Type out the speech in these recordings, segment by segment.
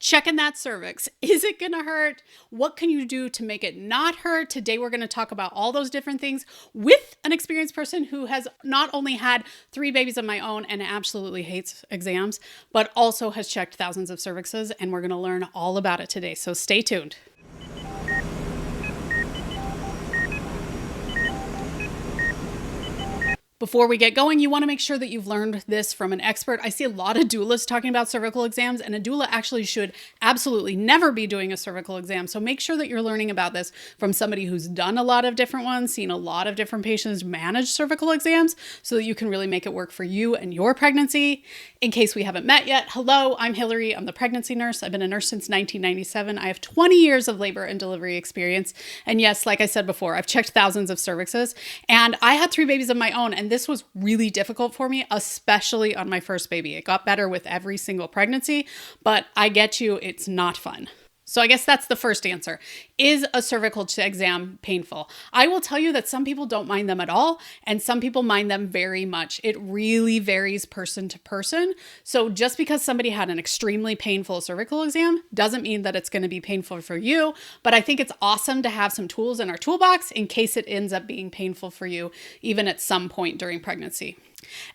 Checking that cervix. Is it going to hurt? What can you do to make it not hurt? Today, we're going to talk about all those different things with an experienced person who has not only had 3 babies of my own and absolutely hates exams, but also has checked thousands of cervixes. And we're going to learn all about it today. So stay tuned. Before we get going, you want to make sure that you've learned this from an expert. I see a lot of doulas talking about cervical exams, and a doula actually should absolutely never be doing a cervical exam. So make sure that you're learning about this from somebody who's done a lot of different ones, seen a lot of different patients manage cervical exams, so that you can really make it work for you and your pregnancy. In case we haven't met yet, hello, I'm Hillary. I'm the pregnancy nurse. I've been a nurse since 1997. I have 20 years of labor and delivery experience. And yes, like I said before, I've checked thousands of cervixes, and I had 3 babies of my own, and this was really difficult for me, especially on my first baby. It got better with every single pregnancy, but I get you, it's not fun. So I guess that's the first answer. Is a cervical exam painful? I will tell you that some people don't mind them at all, and some people mind them very much. It really varies person to person. So just because somebody had an extremely painful cervical exam doesn't mean that it's going to be painful for you, but I think it's awesome to have some tools in our toolbox in case it ends up being painful for you, even at some point during pregnancy.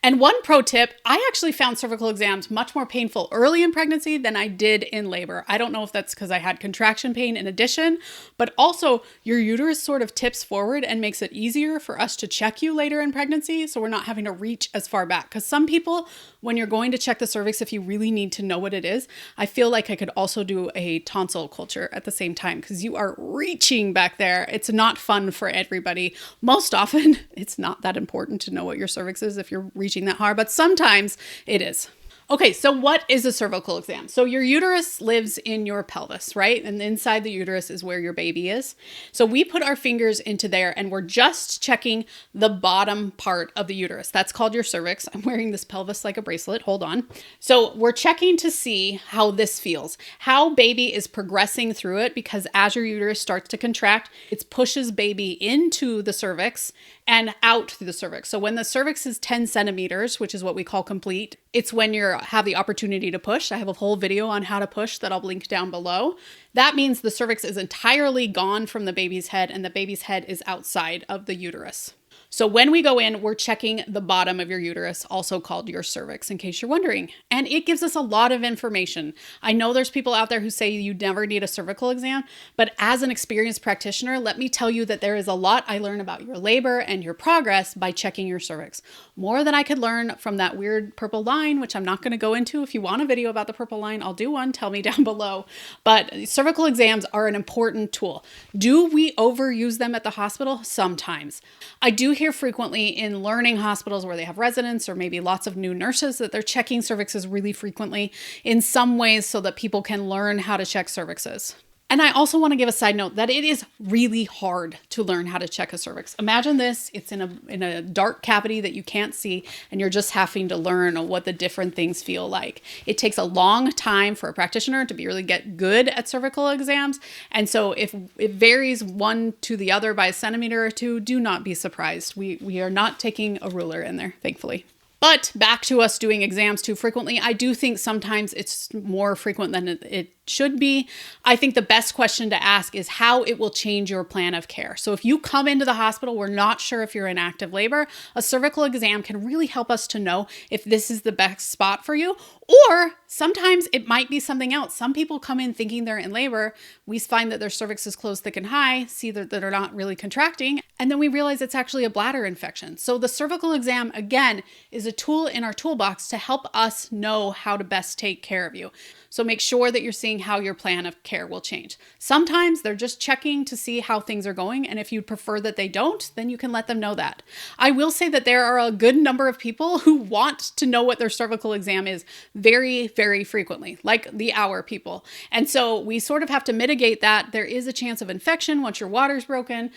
And one pro tip, I actually found cervical exams much more painful early in pregnancy than I did in labor. I don't know if that's because I had contraction pain in addition, but also your uterus sort of tips forward and makes it easier for us to check you later in pregnancy, so we're not having to reach as far back. Because some people, when you're going to check the cervix, if you really need to know what it is, I feel like I could also do a tonsil culture at the same time because you are reaching back there. It's not fun for everybody. Most often, it's not that important to know what your cervix is if you're reaching that hard, but sometimes it is. Okay, so what is a cervical exam? So your uterus lives in your pelvis, right? And inside the uterus is where your baby is. So we put our fingers into there and we're just checking the bottom part of the uterus. That's called your cervix. I'm wearing this pelvis like a bracelet. Hold on. So we're checking to see how this feels, how baby is progressing through it, because as your uterus starts to contract, it pushes baby into the cervix and out through the cervix. So when the cervix is 10 centimeters, which is what we call complete, it's when you have the opportunity to push. I have a whole video on how to push that I'll link down below. That means the cervix is entirely gone from the baby's head and the baby's head is outside of the uterus. So when we go in, we're checking the bottom of your uterus, also called your cervix, in case you're wondering. And it gives us a lot of information. I know there's people out there who say you never need a cervical exam, but as an experienced practitioner, let me tell you that there is a lot I learn about your labor and your progress by checking your cervix. More than I could learn from that weird purple line, which I'm not going to go into. If you want a video about the purple line, I'll do one. Tell me down below. But cervical exams are an important tool. Do we overuse them at the hospital? Sometimes. I do hear frequently in learning hospitals where they have residents or maybe lots of new nurses that they're checking cervixes really frequently in some ways so that people can learn how to check cervixes. And I also want to give a side note that it is really hard to learn how to check a cervix. Imagine this, it's in a dark cavity that you can't see, and you're just having to learn what the different things feel like. It takes a long time for a practitioner to really get good at cervical exams. And so if it varies one to the other by a centimeter or two, do not be surprised. We are not taking a ruler in there, thankfully. But back to us doing exams too frequently, I do think sometimes it's more frequent than it should be. I think the best question to ask is how it will change your plan of care. So if you come into the hospital, we're not sure if you're in active labor, a cervical exam can really help us to know if this is the best spot for you, or sometimes it might be something else. Some people come in thinking they're in labor. We find that their cervix is closed, thick, and high, see that they're not really contracting, and then we realize it's actually a bladder infection. So the cervical exam, again, is a tool in our toolbox to help us know how to best take care of you. So make sure that you're seeing how your plan of care will change. Sometimes they're just checking to see how things are going, and if you'd prefer that they don't, then you can let them know that. I will say that there are a good number of people who want to know what their cervical exam is very, very frequently, like the hour people. And so we sort of have to mitigate that. There is a chance of infection once your water's broken.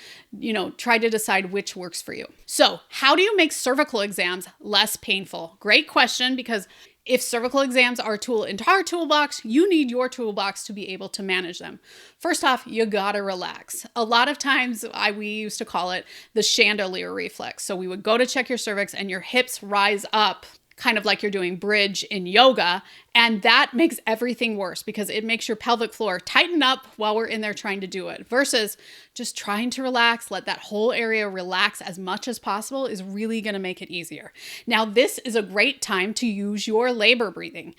Try to decide which works for you. So how do you make cervical exams less painful? Great question, because if cervical exams are a tool in our toolbox, you need your toolbox to be able to manage them. First off, you gotta relax. A lot of times we used to call it the chandelier reflex. So we would go to check your cervix and your hips rise up, kind of like you're doing bridge in yoga, And that makes everything worse because it makes your pelvic floor tighten up while we're in there trying to do it versus just trying to relax, let that whole area relax as much as possible is really going to make it easier. Now, this is a great time to use your labor breathing.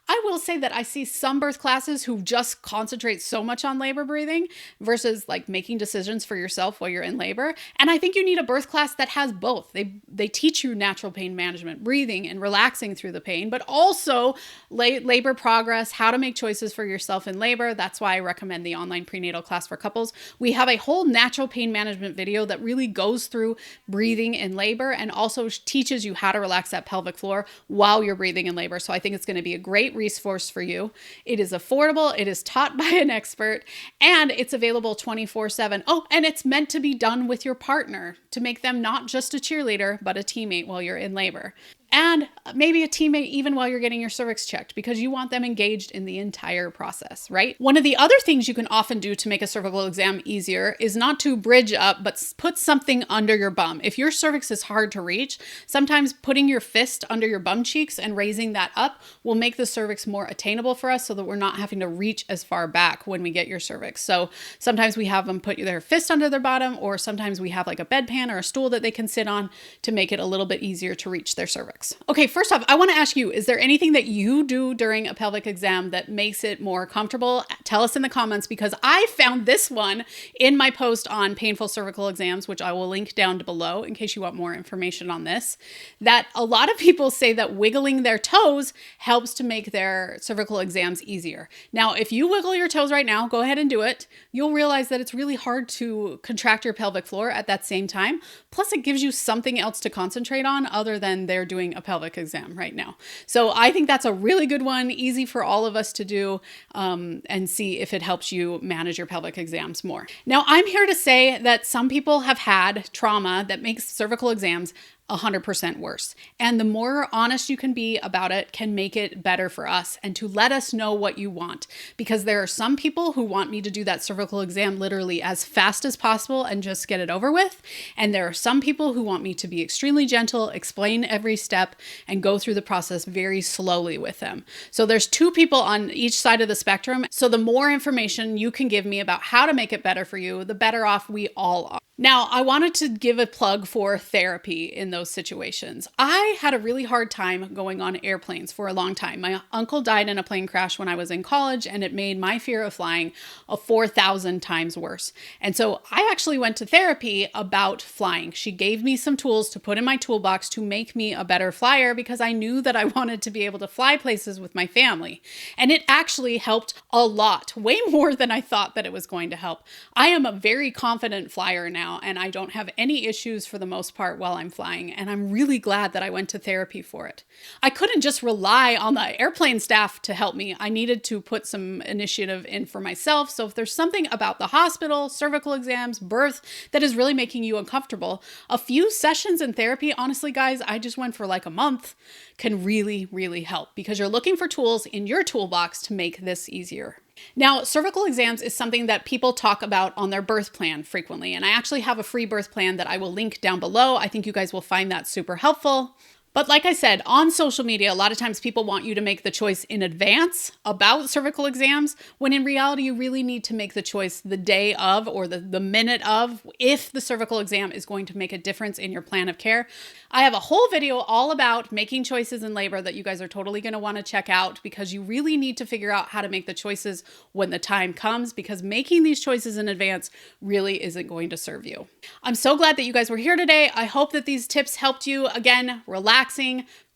I will say that I see some birth classes who just concentrate so much on labor breathing versus like making decisions for yourself while you're in labor. And I think you need a birth class that has both. They teach you natural pain management, breathing and relaxing through the pain, but also labor progress, how to make choices for yourself in labor. That's why I recommend the online prenatal class for couples. We have a whole natural pain management video that really goes through breathing in labor and also teaches you how to relax that pelvic floor while you're breathing in labor. So I think it's going to be a great resource for you. It is affordable, it is taught by an expert, and it's available 24/7. Oh, and it's meant to be done with your partner to make them not just a cheerleader, but a teammate while you're in labor. And maybe a teammate even while you're getting your cervix checked because you want them engaged in the entire process, right? One of the other things you can often do to make a cervical exam easier is not to bridge up, but put something under your bum. If your cervix is hard to reach, sometimes putting your fist under your bum cheeks and raising that up will make the cervix more attainable for us so that we're not having to reach as far back when we get your cervix. So sometimes we have them put their fist under their bottom, or sometimes we have like a bedpan or a stool that they can sit on to make it a little bit easier to reach their cervix. Okay, first off, I want to ask you, is there anything that you do during a pelvic exam that makes it more comfortable? Tell us in the comments because I found this one in my post on painful cervical exams, which I will link down below in case you want more information on this, that a lot of people say that wiggling their toes helps to make their cervical exams easier. Now, if you wiggle your toes right now, go ahead and do it. You'll realize that it's really hard to contract your pelvic floor at that same time. Plus, it gives you something else to concentrate on other than they're doing a pelvic exam right now. So I think that's a really good one, easy for all of us to do, and see if it helps you manage your pelvic exams more. Now, I'm here to say that some people have had trauma that makes cervical exams 100% worse. And the more honest you can be about it can make it better for us and to let us know what you want. Because there are some people who want me to do that cervical exam literally as fast as possible and just get it over with. And there are some people who want me to be extremely gentle, explain every step, and go through the process very slowly with them. So there's two people on each side of the spectrum. So the more information you can give me about how to make it better for you, the better off we all are. Now, I wanted to give a plug for therapy in those situations. I had a really hard time going on airplanes for a long time. My uncle died in a plane crash when I was in college, and it made my fear of flying 4,000 times worse. And so I actually went to therapy about flying. She gave me some tools to put in my toolbox to make me a better flyer because I knew that I wanted to be able to fly places with my family. And it actually helped a lot, way more than I thought that it was going to help. I am a very confident flyer now, and I don't have any issues for the most part while I'm flying, and I'm really glad that I went to therapy for it. I couldn't just rely on the airplane staff to help me. I needed to put some initiative in for myself. So if there's something about the hospital, cervical exams, birth that is really making you uncomfortable, a few sessions in therapy, honestly, guys, I just went for like a month, can really, really help because you're looking for tools in your toolbox to make this easier. Now, cervical exams is something that people talk about on their birth plan frequently, and I actually have a free birth plan that I will link down below. I think you guys will find that super helpful. But like I said, on social media, a lot of times people want you to make the choice in advance about cervical exams, when in reality, you really need to make the choice the day of or the minute of if the cervical exam is going to make a difference in your plan of care. I have a whole video all about making choices in labor that you guys are totally going to want to check out because you really need to figure out how to make the choices when the time comes because making these choices in advance really isn't going to serve you. I'm so glad that you guys were here today. I hope that these tips helped you. Again, relaxing,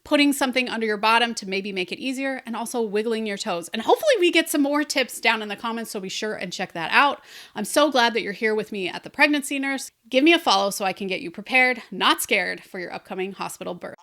putting something under your bottom to maybe make it easier, and also wiggling your toes. And hopefully we get some more tips down in the comments, so be sure and check that out. I'm so glad that you're here with me at the Pregnancy Nurse. Give me a follow so I can get you prepared, not scared, for your upcoming hospital birth.